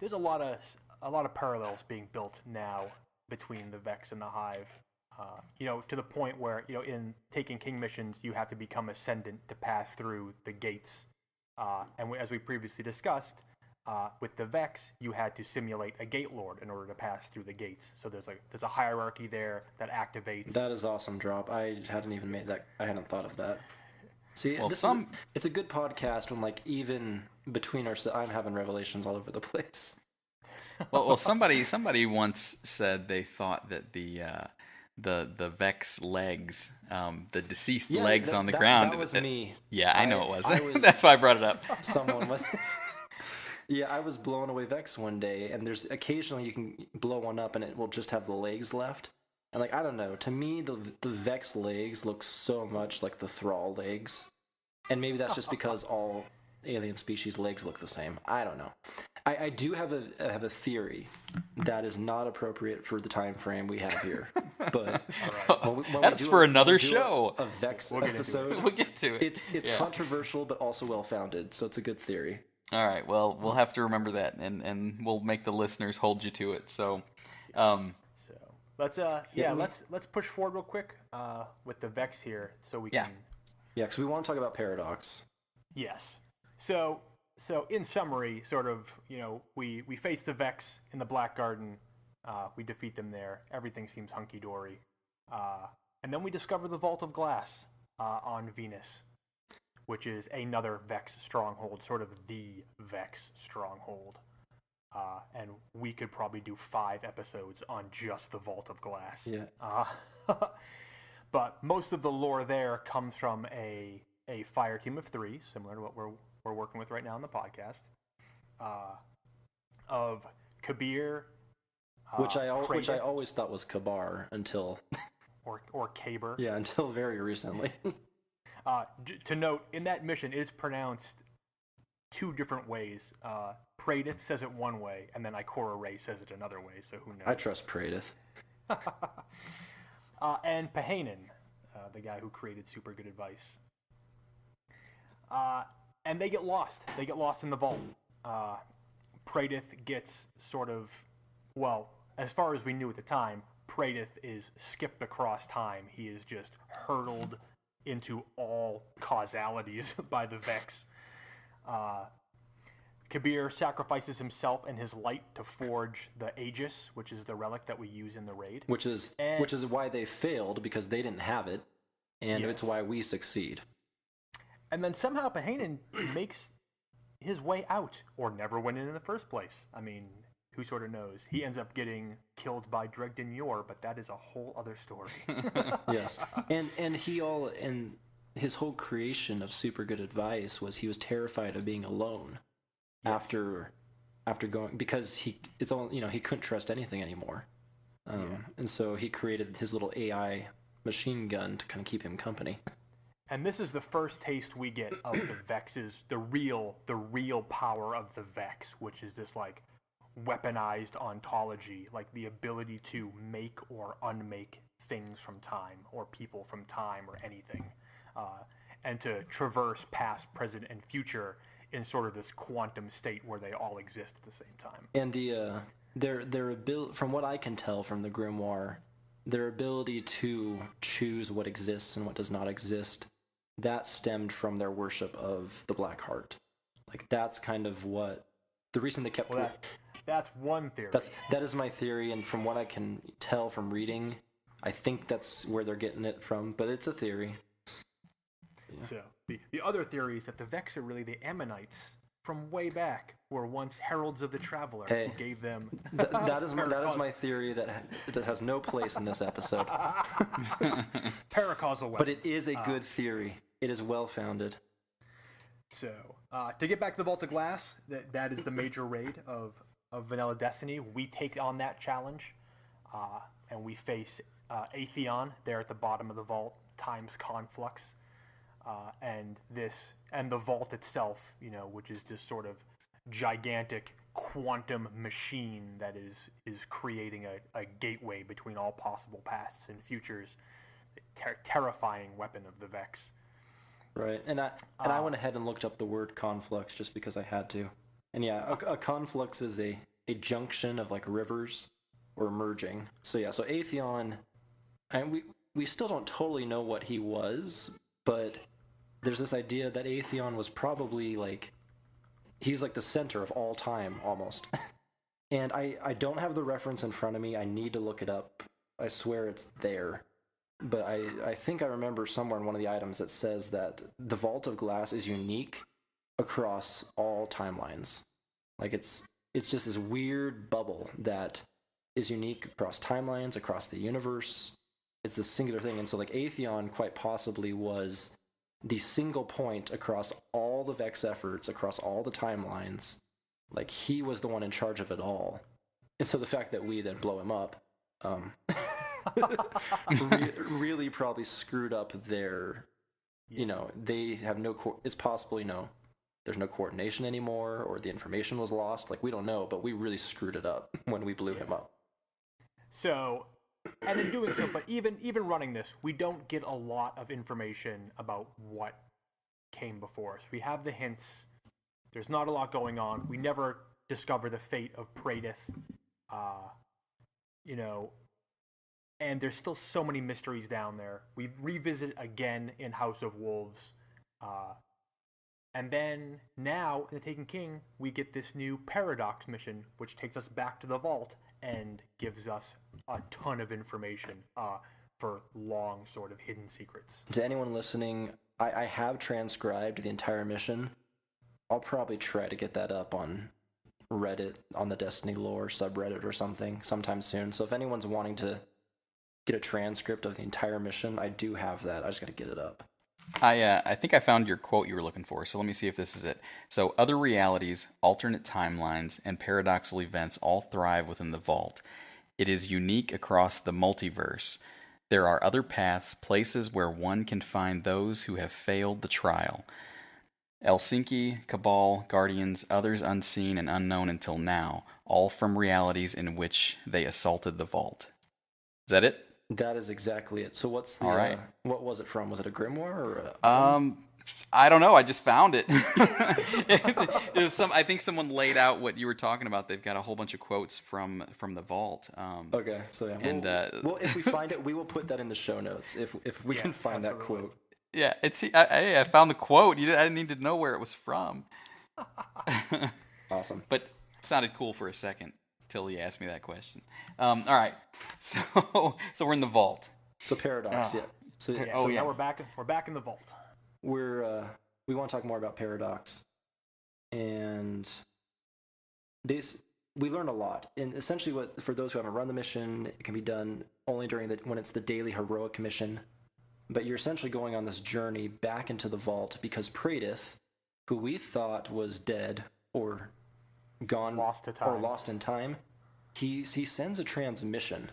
There's a lot of parallels being built now between the Vex and the Hive, to the point where, in Taken King missions, you have to become Ascendant to pass through the gates. As we previously discussed, with the Vex, you had to simulate a Gate Lord in order to pass through the gates. So there's a hierarchy there that activates. That is awesome, Drop. I hadn't even made that. I hadn't thought of that. See, well, it's a good podcast when, like, even between ourselves, I'm having revelations all over the place. Well, somebody once said they thought that the Vex legs, the deceased legs on the ground. That was me. Yeah, I know it was. That's why I brought it up. Someone was. Yeah, I was blowing away Vex one day, and there's occasionally you can blow one up, and it will just have the legs left. And I don't know. To me, the Vex legs look so much like the Thrall legs, and maybe that's just because all alien species legs look the same. I don't know. I do have a theory that is not appropriate for the time frame we have here, but when that's for another show. A Vex episode. We'll get to it. It's controversial, but also well founded, so it's a good theory. All right. Well, we'll have to remember that, and we'll make the listeners hold you to it. So, let's push forward real quick with the Vex here, so we can. Yeah, because we want to talk about Paradox. Yes. So in summary, sort of, we face the Vex in the Black Garden, we defeat them there, everything seems hunky-dory, and then we discover the Vault of Glass on Venus, which is another Vex stronghold, sort of the Vex stronghold, and we could probably do 5 episodes on just the Vault of Glass. Yeah. But most of the lore there comes from a fire team of 3, similar to what we're working with right now on the podcast, of Kabir, which I Praedyth, always thought was Kabar until or Kaber. yeah, until very recently. To note, in that mission, it is pronounced two different ways. Praedyth says it one way, and then Ikora Ray says it another way, so who knows? I trust Praedyth. And Pahanin, the guy who created Super Good Advice. And they get lost. They get lost in the vault. Praedyth gets sort of, well, as far as we knew at the time, Praedyth is skipped across time. He is just hurtled into all causalities by the Vex. Kabir sacrifices himself and his light to forge the Aegis, which is the relic that we use in the raid. Which is why they failed, because they didn't have it, and Yes. it's why we succeed. And then somehow Pahanin makes his way out, or never went in the first place. I mean, who sort of knows? He ends up getting killed by Dregden Yor, but that is a whole other story. Yes, and his whole creation of Super Good Advice was he was terrified of being alone. Yes. After going, because he couldn't trust anything anymore, and so he created his little AI machine gun to kind of keep him company. And this is the first taste we get of the Vex's, the real power of the Vex, which is this like weaponized ontology, like the ability to make or unmake things from time, or people from time, or anything, and to traverse past, present, and future in sort of this quantum state where they all exist at the same time. And their ability, from what I can tell from the grimoire, their ability to choose what exists and what does not exist, that stemmed from their worship of the Black Heart. Like, that's kind of what the reason they kept. Well, that's one theory. That is my theory, and from what I can tell from reading, I think that's where they're getting it from. But it's a theory. Yeah. So the other theory is that the Vex are really the Ammonites from way back, who were once heralds of the Traveler, who gave them. That is my theory that has no place in this episode. Paracausal weapons. But it is a good theory. It is well founded. So to get back to the Vault of Glass, that is the major raid of Vanilla Destiny. We take on that challenge, and we face Atheon there at the bottom of the vault, times Conflux. And the vault itself, which is this sort of gigantic quantum machine that is creating a gateway between all possible pasts and futures, terrifying weapon of the Vex. Right, and I went ahead and looked up the word conflux just because I had to, and yeah, a conflux is a junction of like rivers or merging. So yeah, so Atheon, and we still don't totally know what he was, but there's this idea that Atheon was probably he's like the center of all time almost. And I don't have the reference in front of me. I need to look it up. I swear it's there. But I think I remember somewhere in one of the items that says that the Vault of Glass is unique across all timelines. Like it's just this weird bubble that is unique across timelines, across the universe. It's this singular thing. And so like Atheon quite possibly was the single point across all the Vex efforts, across all the timelines. Like he was the one in charge of it all. And so the fact that we then blow him up really probably screwed up their, they have it's possible, there's no coordination anymore, or the information was lost. Like, we don't know, but we really screwed it up when we blew him up. So, and in doing so, but even running this, we don't get a lot of information about what came before us. We have the hints. There's not a lot going on. We never discover the fate of Praedyth, and there's still so many mysteries down there. We revisit again in House of Wolves, and then now in The Taken King, we get this new Paradox mission, which takes us back to the vault and gives us a ton of information for long sort of hidden secrets. To anyone listening, I have transcribed the entire mission. I'll probably try to get that up on Reddit, on the Destiny lore subreddit or something sometime soon. So if anyone's wanting to get a transcript of the entire mission, I do have that. I just got to get it up. I think I found your quote you were looking for, so let me see if this is it. So, other realities, alternate timelines, and paradoxical events all thrive within the vault. It is unique across the multiverse. There are other paths, places where one can find those who have failed the trial. Helsinki, Cabal, Guardians, others unseen and unknown until now, all from realities in which they assaulted the vault. Is that it? That is exactly it. So what's the All right. what was it from? Was it a grimoire or I don't know. I just found it. It was I think someone laid out what you were talking about. They've got a whole bunch of quotes from the vault. Okay, so yeah. And well, if we find it, we will put that in the show notes if we can find that absolutely. quote. yeah, I found the quote. I didn't need to know where it was from. Awesome. But it sounded cool for a second till you asked me that question. All right, so we're in the vault. So Paradox, yeah. So Yeah, Oh, so yeah. now we're back in the vault. we want to talk more about Paradox, and we learned a lot. And essentially, what for those who haven't run the mission, it can be done only when it's the daily heroic mission. But you're essentially going on this journey back into the vault because Praedyth, who we thought was dead or gone Lost to or time. lost in time, he sends a transmission.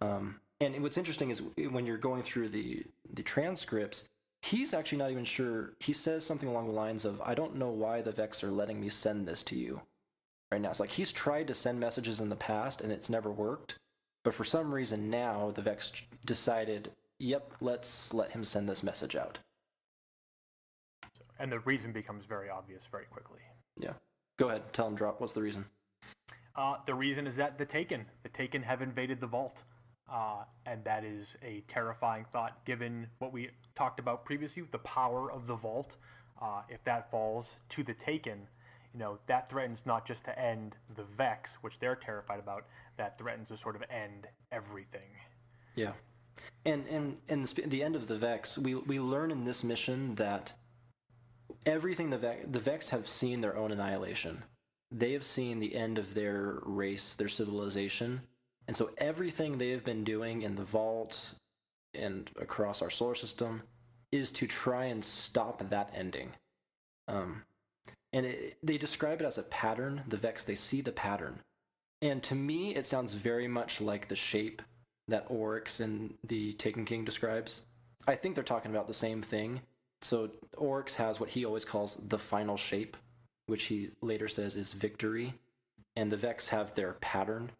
And what's interesting is when you're going through the transcripts, he's actually not even sure. He says something along the lines of, "I don't know why the Vex are letting me send this to you right now." It's like he's tried to send messages in the past and it's never worked. But for some reason now, the Vex decided, yep, let's let him send this message out. And the reason becomes very obvious very quickly. Yeah. Go ahead, tell him, Drop. What's the reason? The reason is that the Taken have invaded the vault. And that is a terrifying thought given what we talked about previously, the power of the vault. If that falls to the Taken, that threatens not just to end the Vex, which they're terrified about, that threatens to sort of end everything. Yeah. And the end of the Vex, we learn in this mission that everything the Vex have seen their own annihilation. They have seen the end of their race, their civilization. And so everything they have been doing in the vault and across our solar system is to try and stop that ending. They describe it as a pattern. The Vex, they see the pattern. And to me, it sounds very much like the shape that Oryx in the Taken King describes. I think they're talking about the same thing. So Oryx has what he always calls the final shape, which he later says is victory. And the Vex have their pattern.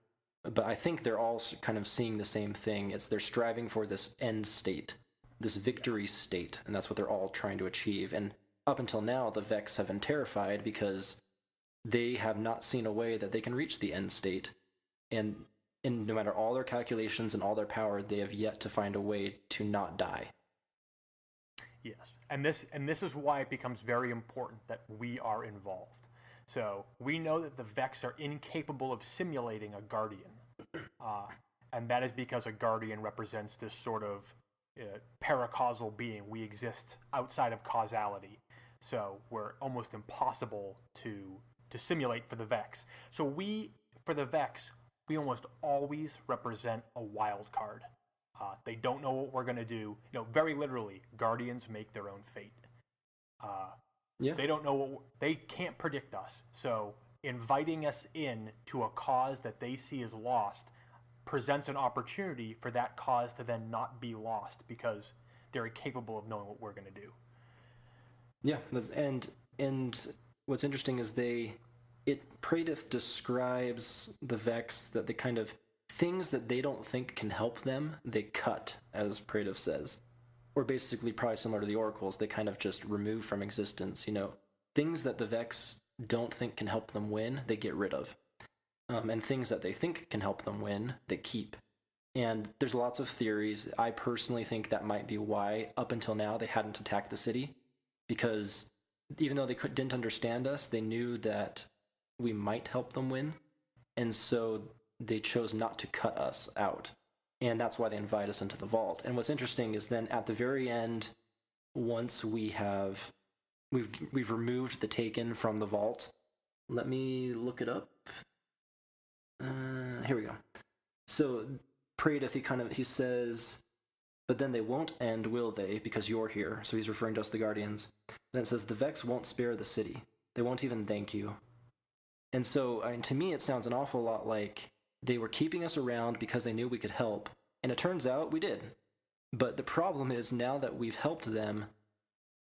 But I think they're all kind of seeing the same thing. They're striving for this end state, this victory state, and that's what they're all trying to achieve. And up until now, the Vex have been terrified because they have not seen a way that they can reach the end state. And no matter all their calculations and all their power, they have yet to find a way to not die. Yes, and this is why it becomes very important that we are involved. So we know that the Vex are incapable of simulating a Guardian, and that is because a Guardian represents this sort of paracausal being. We exist outside of causality, so we're almost impossible to simulate for the Vex. So for the Vex, we almost always represent a wild card. They don't know what we're going to do. Very literally, Guardians make their own fate. Yeah. They don't know they can't predict us. So inviting us in to a cause that they see as lost presents an opportunity for that cause to then not be lost because they're incapable of knowing what we're going to do. Yeah, and what's interesting is Praedyth describes the Vex that the kind of things that they don't think can help them, they cut, as Praedyth says. Or basically probably similar to the Oracles, they kind of just remove from existence, Things that the Vex don't think can help them win, they get rid of. And things that they think can help them win, they keep. And there's lots of theories. I personally think that might be why, up until now, they hadn't attacked the city. Because even though they didn't understand us, they knew that we might help them win. And so they chose not to cut us out. And that's why they invite us into the vault. And what's interesting is then at the very end, once we've removed the Taken from the vault. Let me look it up. Here we go. So Praedyth, he says, but then they won't end, will they? Because you're here. So he's referring to us, the Guardians. Then it says, the Vex won't spare the city. They won't even thank you. And so, to me, it sounds an awful lot like they were keeping us around because they knew we could help, and it turns out we did. But the problem is, now that we've helped them,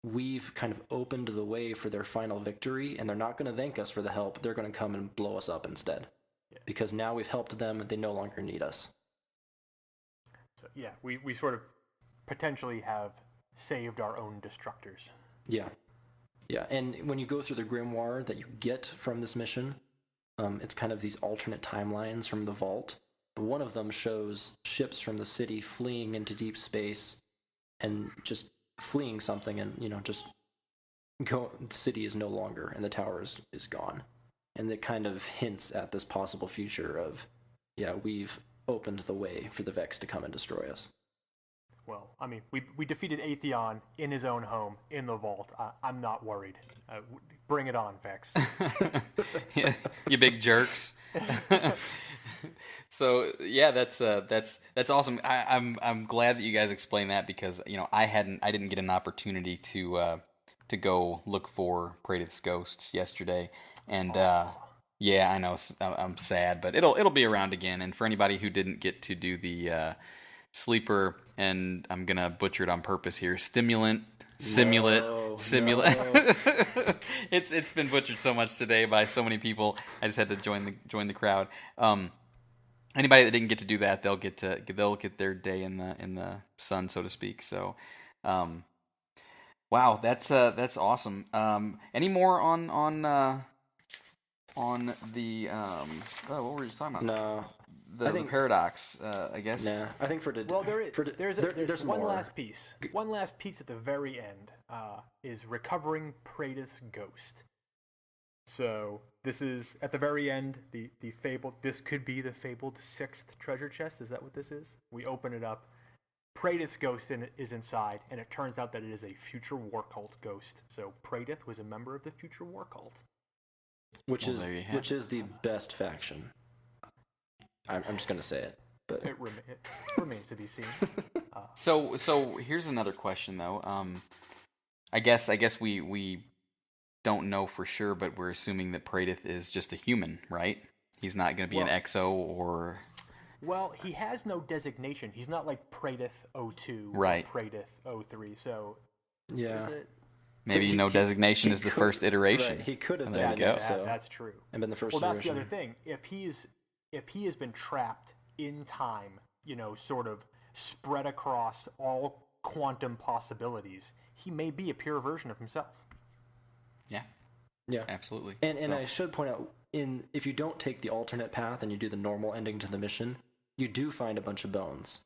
we've kind of opened the way for their final victory, and they're not going to thank us for the help. They're going to come and blow us up instead. Yeah. Because now we've helped them, they no longer need us. So, yeah, we sort of potentially have saved our own destructors. Yeah. Yeah, and when you go through the grimoire that you get from this mission, it's kind of these alternate timelines from the vault. But one of them shows ships from the city fleeing into deep space and just fleeing something, and just the city is no longer, and the tower is gone. And it kind of hints at this possible future of, we've opened the way for the Vex to come and destroy us. Well, I mean, we defeated Atheon in his own home, in the vault. I'm not worried. Bring it on, Vex. Yeah, you big jerks. So yeah, that's awesome. I'm glad that you guys explained that, because I didn't get an opportunity to go look for Praedyth's ghosts yesterday, and yeah, I know I'm sad, but it'll be around again. And for anybody who didn't get to do the sleeper, and I'm gonna butcher it on purpose here, simulate. No. It's been butchered so much today by so many people. I just had to join the crowd. Anybody that didn't get to do that, they'll get their day in the sun, so to speak. So, wow, that's awesome. Any more on the what were we just talking about? No. The paradox, I guess. Nah, I think there's one more. last piece. One last piece at the very end is recovering Praedyth's ghost. So this is at the very end. The fabled. This could be the fabled 6th treasure chest. Is that what this is? We open it up. Praedyth's ghost is inside, and it turns out that it is a future war cult ghost. So Praedyth was a member of the future war cult, which is the best faction. I'm just gonna say it, but it remains to be seen. So here's another question though. I guess we don't know for sure, but we're assuming that Praedyth is just a human, right? He's not going to be an Exo or. Well, he has no designation. He's not like Praedyth 02 right. or Praedyth 03. So yeah. Maybe no designation is the first iteration. Right. He could have been. There That's true. And been the first. Well, that's iteration. the other thing. If he has been trapped in time, sort of spread across all quantum possibilities, he may be a pure version of himself. Yeah, absolutely. And I should point out, if you don't take the alternate path and you do the normal ending to the mission, you do find a bunch of bones.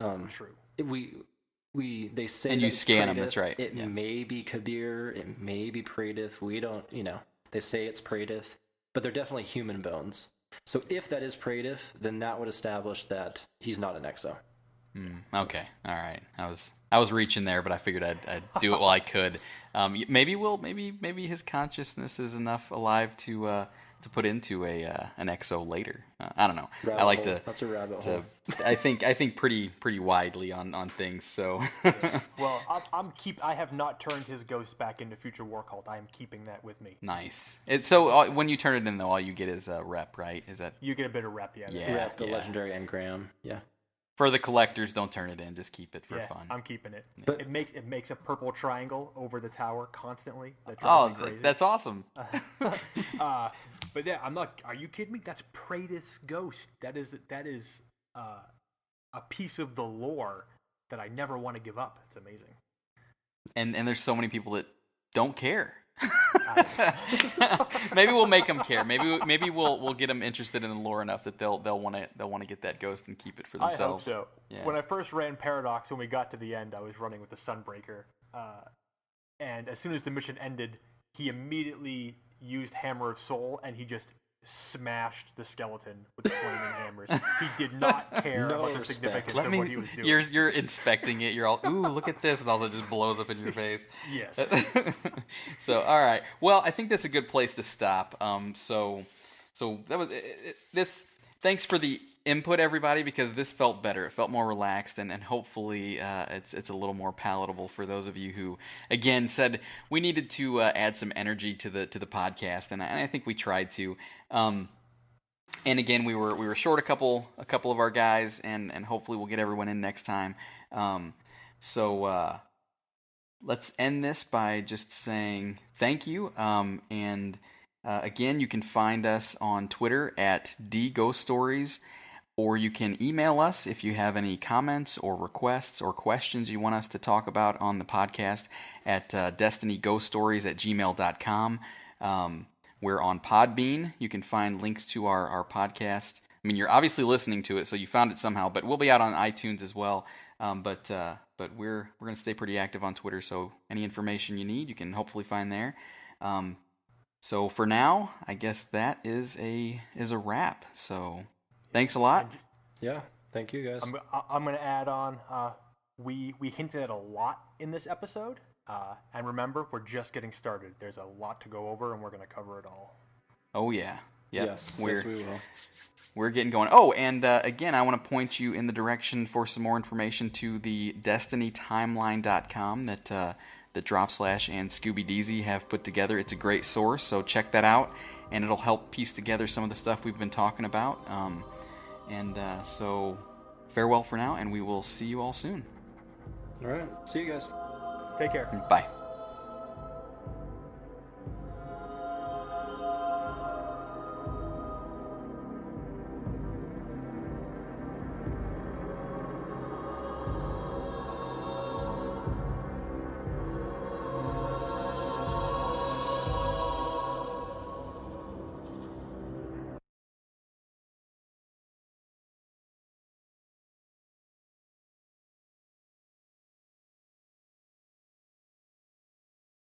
True. They say and that you scan Praedyth. them. That's right. It may be Kabir. It may be Praedyth. We don't. They say it's Praedyth, but they're definitely human bones. So if that is Praedyth, then that would establish that he's not an Exo. Okay, all right. I was reaching there, but I figured I'd do it while I could. Maybe his consciousness is enough alive to put into an Exo later. I don't know. That's a rabbit hole. I think pretty widely on things. So. Well, I have not turned his ghost back into future war cult. I am keeping that with me. Nice. So when you turn it in, though, all you get is a rep, right? Is that? You get a bit of rep, yeah. Rep, the legendary engram, yeah. For the collectors, don't turn it in. Just keep it for fun. I'm keeping it. But it makes a purple triangle over the tower constantly. That drives me crazy. That's awesome. But yeah, I'm not. Are you kidding me? That's Praedyth's ghost. That is a piece of the lore that I never want to give up. It's amazing. And there's so many people that don't care. Maybe we'll make them care. Maybe we'll get them interested in the lore enough that they'll want to get that ghost and keep it for themselves. I hope so. Yeah. When I first ran Paradox, when we got to the end, I was running with the Sunbreaker, and as soon as the mission ended, he immediately used Hammer of Soul, and he just smashed the skeleton with the flaming hammers. He did not care about the significance of what he was doing. You're inspecting it. You're all, ooh, look at this, and all that just blows up in your face. Yes. So, all right. Well, I think that's a good place to stop. So that was this. Thanks for the input, everybody, because this felt better. It felt more relaxed, and hopefully it's a little more palatable for those of you who, again, said we needed to add some energy to the podcast, and I think we tried to. And again, we were short a couple of our guys, and hopefully we'll get everyone in next time. So let's end this by just saying thank you. And again, you can find us on Twitter at DGhostStories, or you can email us if you have any comments or requests or questions you want us to talk about on the podcast at destinyghoststories@gmail.com. We're on Podbean. You can find links to our podcast. I mean, you're obviously listening to it, so you found it somehow, but we'll be out on iTunes as well. But we're going to stay pretty active on Twitter, so any information you need, you can hopefully find there. So for now, I guess that is a wrap. So thanks a lot. Yeah, thank you guys. I'm going to add on, we hinted at a lot in this episode. And remember, we're just getting started. There's a lot to go over, and we're going to cover it all. Oh, yeah. Yep. Yes, we will. We're getting going. Oh, and again, I want to point you in the direction for some more information to the DestinyTimeline.com that Dropslash and Scooby Deezy have put together. It's a great source, so check that out, and it'll help piece together some of the stuff we've been talking about. So farewell for now, and we will see you all soon. All right. See you guys. Take care. Bye.